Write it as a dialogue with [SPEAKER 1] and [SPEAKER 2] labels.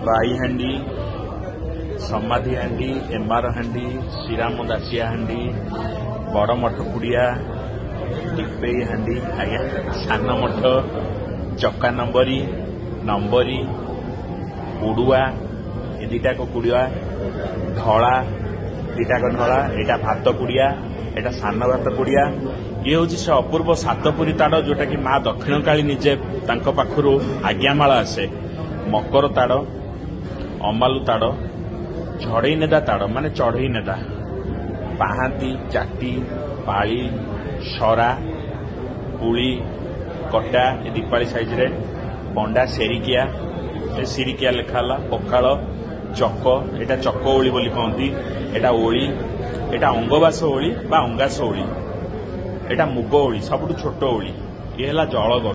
[SPEAKER 1] by हांडी समाधि हांडी एमआर हांडी श्रीराम दासिया हांडी बड़ मठ कुड़िया टिपेई हांडी आज्ञा सान मठ चक्का नंबरी उड़ुआ ये दीटा को कुड़िया धला दीटा को धला यहाँ भात कुड़िया यहाँ सान भात कुड़िया ये हूँ से अपूर्व सातपुरी ताड़ जोटा कि माँ दक्षिण काली निजे पाखु आज्ञामाला आसे मकर ताड़ अमालु ताड़ झड़ई नेदा ताड़ माने चढ़ई नेदा पाहांती चाटी पाली सरा पुली कटा दीपाली साइज रे बंडा सेरिकिया सिरिकिया लिखाला पखाल चक एटा चक ओली बोली कहती एटा ओली एटा अंगवास ओली बा अंगास ओली एटा मुग ओली सबुठु छोट ओली ये जल